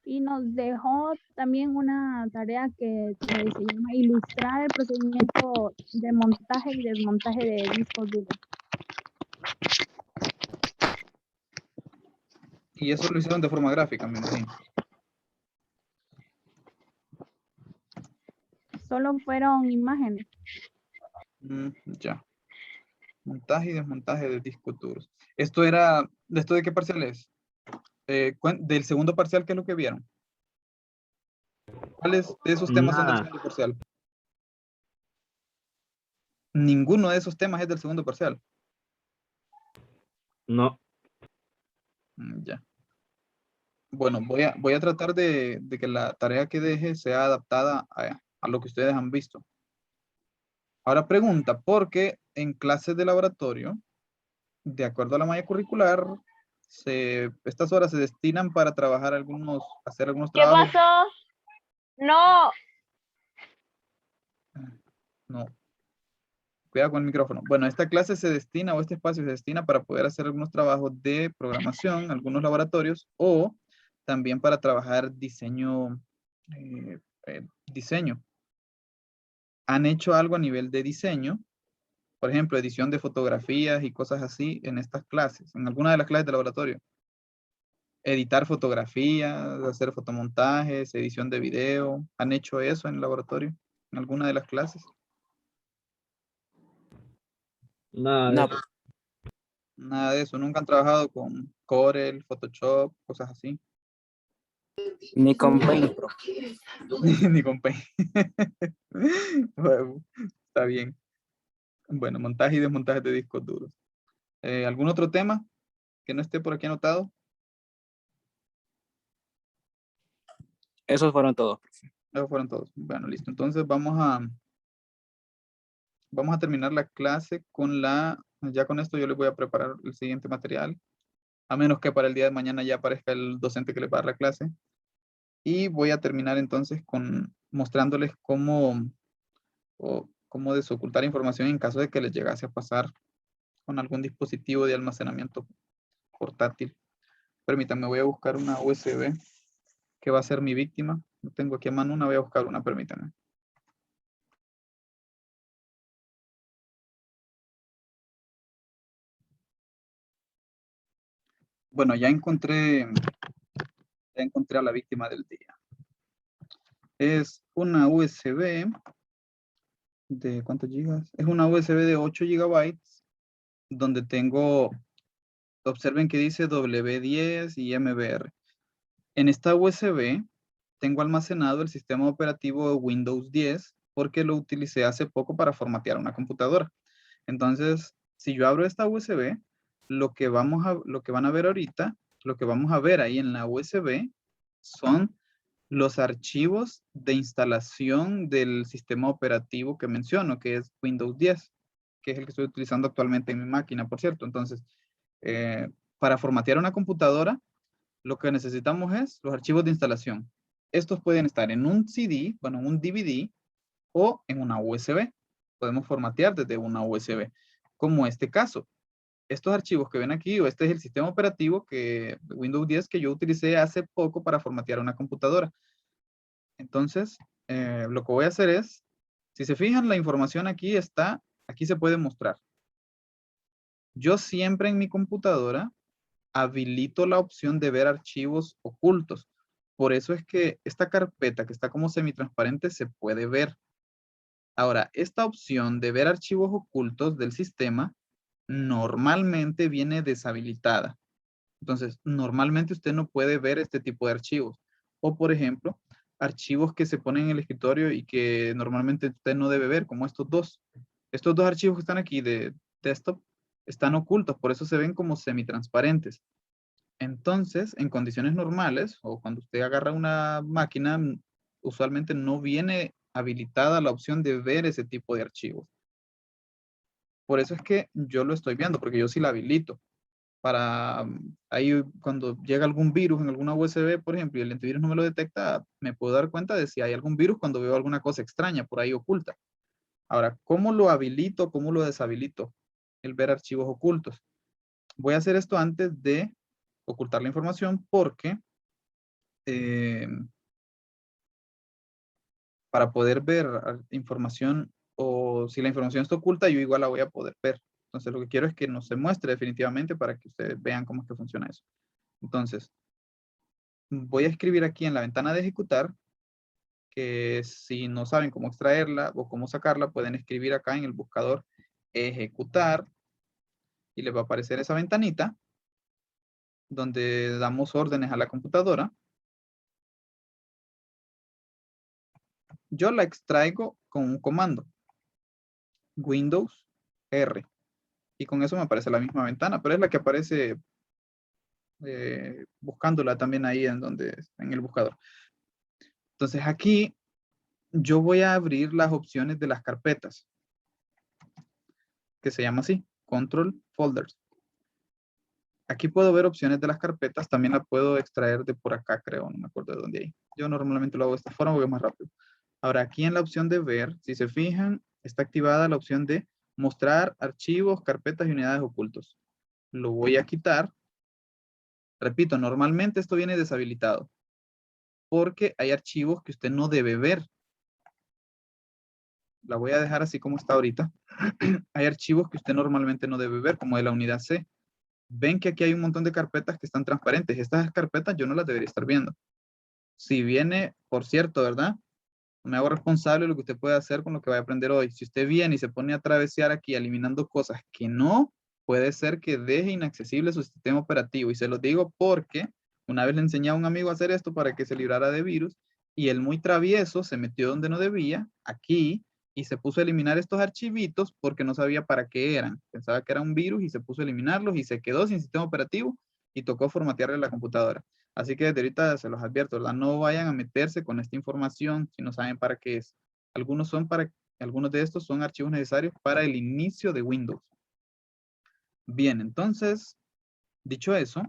Speaker 5: Y nos dejó también una tarea que se llama ilustrar el procedimiento de montaje y desmontaje de discos duros.
Speaker 1: Y eso lo hicieron de forma gráfica, me imagino.
Speaker 5: Solo fueron imágenes.
Speaker 1: Ya. Montaje y desmontaje de discos duros. ¿Esto de qué parcial es? Del segundo parcial, ¿qué es lo que vieron? ¿Cuáles de esos temas son del
Speaker 4: Nada.
Speaker 1: segundo parcial? Ninguno de esos temas es del segundo parcial.
Speaker 4: No.
Speaker 1: Ya. Bueno, voy a tratar de que la tarea que deje sea adaptada a lo que ustedes han visto. Ahora pregunta, ¿por qué en clases de laboratorio, de acuerdo a la malla curricular, estas horas se destinan para trabajar hacer algunos
Speaker 8: ¿Qué
Speaker 1: trabajos?
Speaker 8: pasó? No.
Speaker 1: No. Cuidado con el micrófono. Bueno, esta clase se destina, o este espacio se destina para poder hacer algunos trabajos de programación, algunos laboratorios, o también para trabajar diseño. Diseño. ¿Han hecho algo a nivel de diseño? Por ejemplo, edición de fotografías y cosas así en estas clases, en alguna de las clases de laboratorio. Editar fotografías, hacer fotomontajes, edición de video. ¿Han hecho eso en el laboratorio? ¿En alguna de las clases?
Speaker 4: Nada de
Speaker 3: No,
Speaker 4: eso.
Speaker 1: Nada de eso. ¿Nunca han trabajado con Corel, Photoshop, cosas así?
Speaker 3: ni con Paint, Pro.
Speaker 1: Ni con Paint. Bueno, está bien. Bueno, montaje y desmontaje de discos duros. ¿Algún otro tema que no esté por aquí anotado?
Speaker 3: Esos fueron todos.
Speaker 1: Esos fueron todos. Bueno, listo. Entonces vamos a terminar la clase ya con esto yo les voy a preparar el siguiente material, a menos que para el día de mañana ya aparezca el docente que les va a dar la clase. Y voy a terminar entonces mostrándoles cómo desocultar información en caso de que les llegase a pasar con algún dispositivo de almacenamiento portátil. Permítanme, voy a buscar una USB que va a ser mi víctima. No tengo aquí a mano una, voy a buscar una, permítanme. Bueno, ya encontré a la víctima del día. Es una USB de ¿cuántos gigas? Es una USB de 8 gigabytes donde tengo, observen que dice W10 y MBR. En esta USB tengo almacenado el sistema operativo Windows 10 porque lo utilicé hace poco para formatear una computadora. Entonces, si yo abro esta USB, lo que van a ver ahorita, lo que vamos a ver ahí en la USB son los archivos de instalación del sistema operativo que menciono, que es Windows 10, que es el que estoy utilizando actualmente en mi máquina, por cierto. Entonces, para formatear una computadora, lo que necesitamos es los archivos de instalación. Estos pueden estar en un CD, bueno, en un DVD o en una USB. Podemos formatear desde una USB, como este caso. Estos archivos que ven aquí, o este es el sistema operativo de Windows 10 que yo utilicé hace poco para formatear una computadora. Entonces, lo que voy a hacer es, si se fijan, la información aquí se puede mostrar. Yo siempre en mi computadora habilito la opción de ver archivos ocultos. Por eso es que esta carpeta que está como semitransparente se puede ver. Ahora, esta opción de ver archivos ocultos del sistema normalmente viene deshabilitada. Entonces, normalmente usted no puede ver este tipo de archivos. O, por ejemplo, archivos que se ponen en el escritorio y que normalmente usted no debe ver, como estos dos. Estos dos archivos que están aquí de desktop están ocultos, por eso se ven como semitransparentes. Entonces, en condiciones normales, o cuando usted agarra una máquina, usualmente no viene habilitada la opción de ver ese tipo de archivos. Por eso es que yo lo estoy viendo, porque yo sí la habilito. Para ahí cuando llega algún virus en alguna USB, por ejemplo, y el antivirus no me lo detecta, me puedo dar cuenta de si hay algún virus cuando veo alguna cosa extraña por ahí oculta. Ahora, ¿cómo lo habilito? ¿Cómo lo deshabilito? El ver archivos ocultos. Voy a hacer esto antes de ocultar la información porque para poder ver información o si la información está oculta, yo igual la voy a poder ver. Entonces, lo que quiero es que no se muestre definitivamente para que ustedes vean cómo es que funciona eso. Entonces, voy a escribir aquí en la ventana de ejecutar, que si no saben cómo extraerla o cómo sacarla, pueden escribir acá en el buscador ejecutar y les va a aparecer esa ventanita donde damos órdenes a la computadora. Yo la extraigo con un comando, Windows R, y con eso me aparece la misma ventana, pero es la que aparece buscándola también ahí en el buscador. Entonces aquí yo voy a abrir las opciones de las carpetas, que se llama así, Control Folders. Aquí puedo ver opciones de las carpetas, también la puedo extraer de por acá, creo, no me acuerdo de dónde hay. Yo normalmente lo hago de esta forma porque es más rápido. Ahora, aquí en la opción de ver, si se fijan, está activada la opción de mostrar archivos, carpetas y unidades ocultos. Lo voy a quitar. Repito, normalmente esto viene deshabilitado porque hay archivos que usted no debe ver. La voy a dejar así como está ahorita. Hay archivos que usted normalmente no debe ver, como de la unidad C. Ven que aquí hay un montón de carpetas que están transparentes. Estas carpetas yo no las debería estar viendo. Si viene, por cierto, ¿verdad? Me hago responsable de lo que usted puede hacer con lo que vaya a aprender hoy. Si usted viene y se pone a travesear aquí eliminando cosas que no, puede ser que deje inaccesible su sistema operativo. Y se lo digo porque una vez le enseñé a un amigo a hacer esto para que se librara de virus y él muy travieso se metió donde no debía, aquí, y se puso a eliminar estos archivitos porque no sabía para qué eran. Pensaba que era un virus y se puso a eliminarlos y se quedó sin sistema operativo y tocó formatearle la computadora. Así que desde ahorita se los advierto, ¿verdad? No vayan a meterse con esta información si no saben para qué es. Algunos de estos son archivos necesarios para el inicio de Windows. Bien, entonces, dicho eso,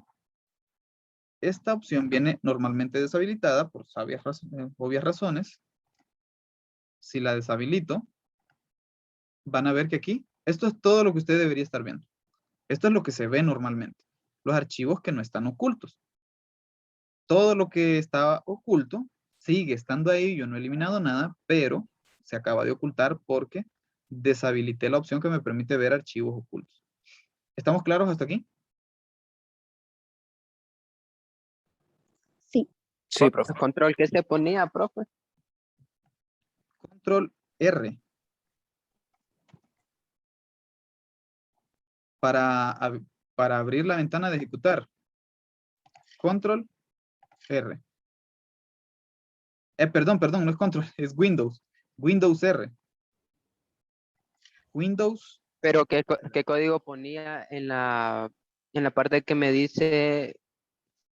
Speaker 1: esta opción viene normalmente deshabilitada por obvias razones. Si la deshabilito, van a ver que aquí, esto es todo lo que usted debería estar viendo. Esto es lo que se ve normalmente. Los archivos que no están ocultos. Todo lo que estaba oculto sigue estando ahí. Yo no he eliminado nada, pero se acaba de ocultar porque deshabilité la opción que me permite ver archivos ocultos. ¿Estamos claros hasta aquí?
Speaker 7: Sí.
Speaker 3: Sí, profe.
Speaker 2: Control, ¿qué se ponía, profe?
Speaker 1: Control R. Para abrir la ventana de ejecutar. Control R. Perdón, no es control, es Windows. Windows R. Windows.
Speaker 2: Pero ¿qué código ponía en la parte que me dice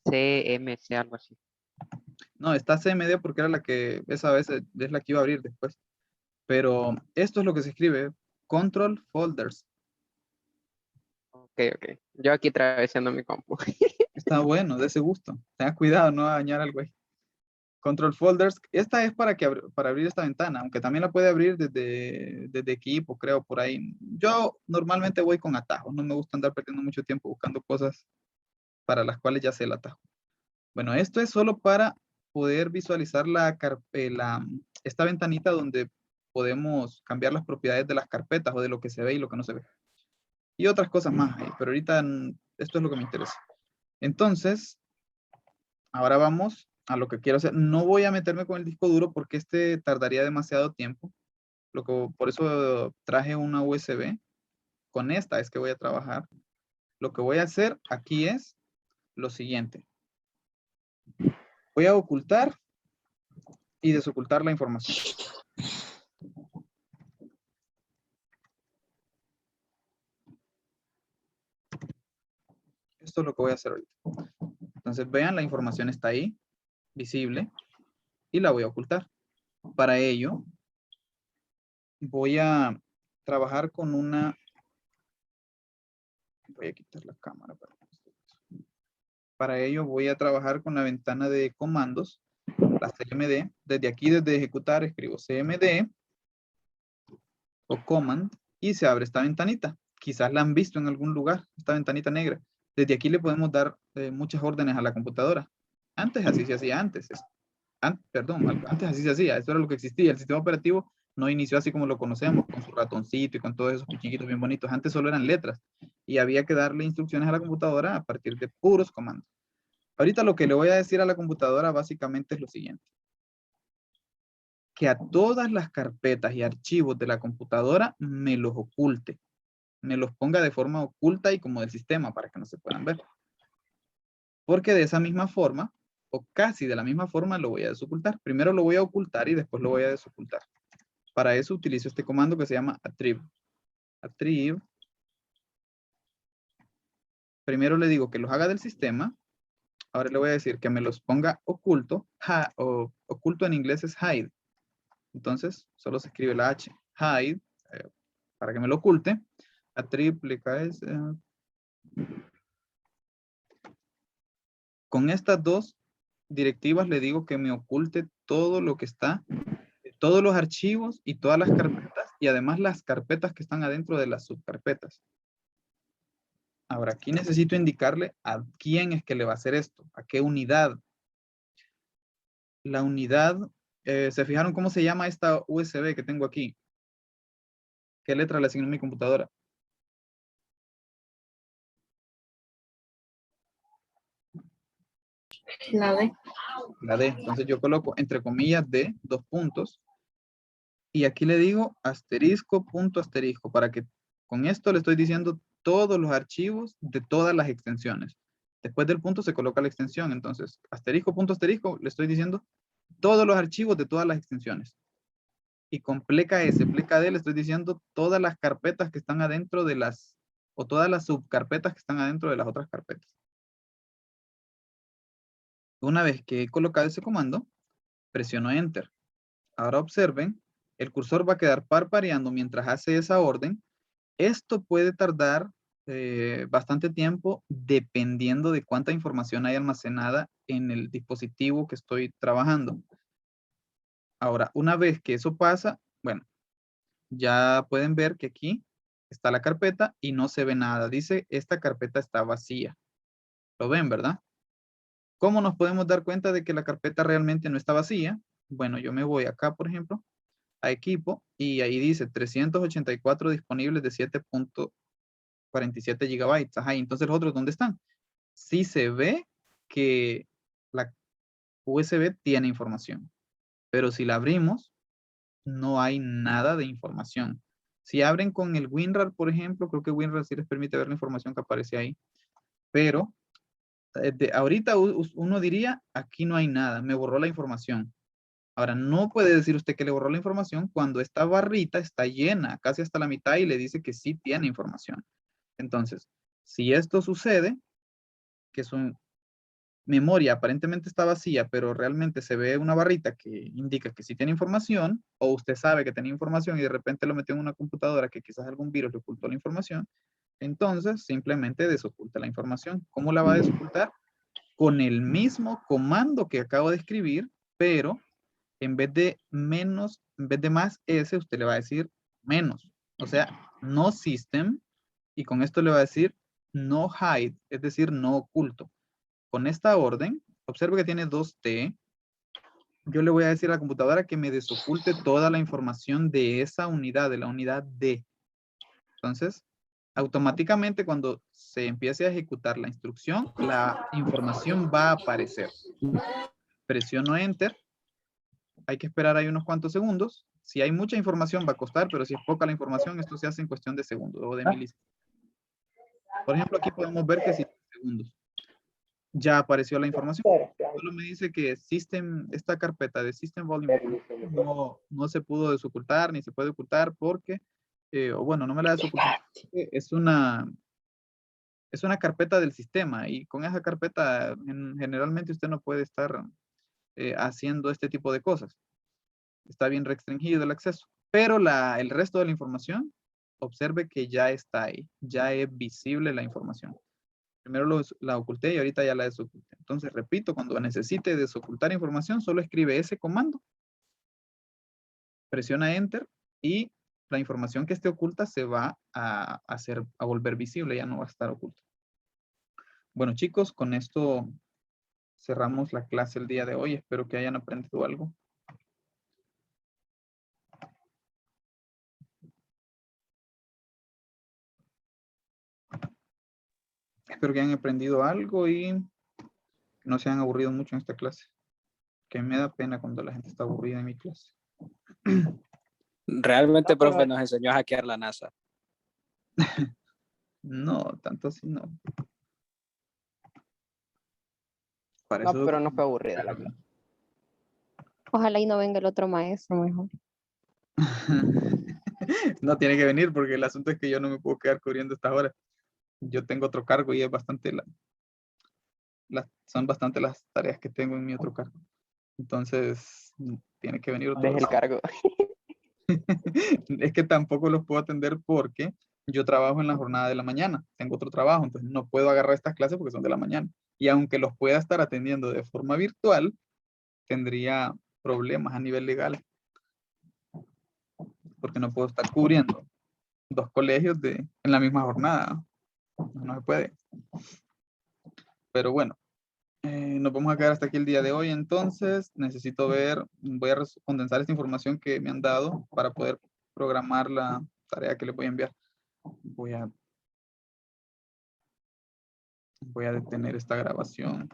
Speaker 2: CMC, algo así?
Speaker 1: No, está CMD porque era la que, esa vez es la que iba a abrir después. Pero esto es lo que se escribe. Control Folders.
Speaker 2: Ok. Yo aquí atravesando mi compu.
Speaker 1: Está bueno, de ese gusto. Tenga cuidado, no va a dañar algo ahí. Control Folders. Esta es para abrir esta ventana, aunque también la puede abrir desde equipo, creo, por ahí. Yo normalmente voy con atajos. No me gusta andar perdiendo mucho tiempo buscando cosas para las cuales ya sé el atajo. Bueno, esto es solo para poder visualizar esta ventanita donde podemos cambiar las propiedades de las carpetas o de lo que se ve y lo que no se ve. Y otras cosas más ahí, pero ahorita esto es lo que me interesa. Entonces, ahora vamos a lo que quiero hacer. No voy a meterme con el disco duro porque este tardaría demasiado tiempo. Por eso traje una USB. Con esta es que voy a trabajar. Lo que voy a hacer aquí es lo siguiente. Voy a ocultar y desocultar la información. Esto es lo que voy a hacer ahorita. Entonces vean, la información está ahí, visible, y la voy a ocultar. Para ello, voy a trabajar con una Voy a quitar la cámara. Para ello voy a trabajar con la ventana de comandos, la CMD. Desde aquí, desde ejecutar, escribo CMD o command y se abre esta ventanita. Quizás la han visto en algún lugar, esta ventanita negra. Desde aquí le podemos dar muchas órdenes a la computadora. Antes así se hacía antes. Antes así se hacía. Esto era lo que existía. El sistema operativo no inició así como lo conocemos, con su ratoncito y con todos esos pichiquitos bien bonitos. Antes solo eran letras y había que darle instrucciones a la computadora a partir de puros comandos. Ahorita lo que le voy a decir a la computadora básicamente es lo siguiente. Que a todas las carpetas y archivos de la computadora me los oculte. Me los ponga de forma oculta y como del sistema para que no se puedan ver. Porque de esa misma forma, o casi de la misma forma, lo voy a desocultar. Primero lo voy a ocultar y después lo voy a desocultar. Para eso utilizo este comando que se llama attrib. Attrib. Primero le digo que los haga del sistema. Ahora le voy a decir que me los ponga oculto. Oculto en inglés es hide. Entonces, solo se escribe la H. Hide. Para que me lo oculte. Attrib le caes. Con estas dos directivas le digo que me oculte todo lo que está, todos los archivos y todas las carpetas y además las carpetas que están adentro de las subcarpetas. Ahora aquí necesito indicarle a quién es que le va a hacer esto, a qué unidad. La unidad, ¿se fijaron cómo se llama esta USB que tengo aquí? ¿Qué letra le asignó mi computadora?
Speaker 6: La D.
Speaker 1: La D. Entonces yo coloco entre comillas D, 2 puntos. Y aquí le digo asterisco, punto, asterisco, para que con esto le estoy diciendo todos los archivos de todas las extensiones. Después del punto se coloca la extensión. Entonces, asterisco, punto, asterisco, le estoy diciendo todos los archivos de todas las extensiones. Y con pleca S, pleca D, le estoy diciendo todas las carpetas que están adentro de las, o todas las subcarpetas que están adentro de las otras carpetas. Una vez que he colocado ese comando, presiono Enter. Ahora observen, el cursor va a quedar parpadeando mientras hace esa orden. Esto puede tardar bastante tiempo dependiendo de cuánta información hay almacenada en el dispositivo que estoy trabajando. Ahora, una vez que eso pasa, bueno, ya pueden ver que aquí está la carpeta y no se ve nada. Dice, esta carpeta está vacía. ¿Lo ven, verdad? ¿Cómo nos podemos dar cuenta de que la carpeta realmente no está vacía? Bueno, yo me voy acá, por ejemplo, a equipo y ahí dice 384 disponibles de 7.47 gigabytes. Ajá, y entonces los otros, ¿dónde están? Sí se ve que la USB tiene información, pero si la abrimos, no hay nada de información. Si abren con el WinRAR, por ejemplo, creo que WinRAR sí les permite ver la información que aparece ahí, pero ahorita uno diría, aquí no hay nada, me borró la información. Ahora, no puede decir usted que le borró la información cuando esta barrita está llena, casi hasta la mitad, y le dice que sí tiene información. Entonces, si esto sucede, que su memoria aparentemente está vacía, pero realmente se ve una barrita que indica que sí tiene información, o usted sabe que tenía información y de repente lo metió en una computadora que quizás algún virus le ocultó la información, entonces simplemente desoculta la información. ¿Cómo la va a desocultar? Con el mismo comando que acabo de escribir, pero en vez de menos, en vez de más S, usted le va a decir menos. O sea, no system, y con esto le va a decir no hide, es decir, no oculto. Con esta orden, observe que tiene 2T. Yo le voy a decir a la computadora que me desoculte toda la información de esa unidad, de la unidad D. Entonces, automáticamente cuando se empiece a ejecutar la instrucción, la información va a aparecer. Presiono Enter. Hay que esperar ahí unos cuantos segundos. Si hay mucha información va a costar, pero si es poca la información, esto se hace en cuestión de segundos o de milisegundos. Por ejemplo, aquí podemos ver que si segundos. Ya apareció la información. Solo me dice que esta carpeta de System Volume no se pudo desocultar ni se puede ocultar porque, o bueno, no me la desocultar. Es una carpeta del sistema y con esa carpeta generalmente usted no puede estar haciendo este tipo de cosas. Está bien restringido el acceso. Pero el resto de la información observe que ya está ahí, ya es visible la información. Primero la oculté y ahorita ya la desoculté. Entonces, repito, cuando necesite desocultar información, solo escribe ese comando, presiona Enter y la información que esté oculta se va a volver visible, ya no va a estar oculta. Bueno, chicos, con esto cerramos la clase el día de hoy. Espero que hayan aprendido algo. Espero que hayan aprendido algo y no se hayan aburrido mucho en esta clase. Que me da pena cuando la gente está aburrida en mi clase.
Speaker 3: Realmente, profe, nos enseñó a hackear la NASA.
Speaker 1: No, tanto así no. Para
Speaker 2: No,
Speaker 1: eso-
Speaker 2: pero no fue aburrida la clase.
Speaker 7: Ojalá y no venga el otro maestro mejor.
Speaker 1: No tiene que venir porque el asunto es que yo no me puedo quedar cubriendo estas horas. Yo tengo otro cargo y es bastante son bastante las tareas que tengo en mi otro cargo. Entonces, tiene que venir otro.
Speaker 2: Deje el cargo.
Speaker 1: Es que tampoco los puedo atender porque yo trabajo en la jornada de la mañana. Tengo otro trabajo, entonces no puedo agarrar estas clases porque son de la mañana. Y aunque los pueda estar atendiendo de forma virtual, tendría problemas a nivel legal. Porque no puedo estar cubriendo 2 colegios en la misma jornada. No se puede. Pero bueno, nos vamos a quedar hasta aquí el día de hoy. Entonces, necesito voy a condensar esta información que me han dado para poder programar la tarea que les voy a enviar. Voy a detener esta grabación.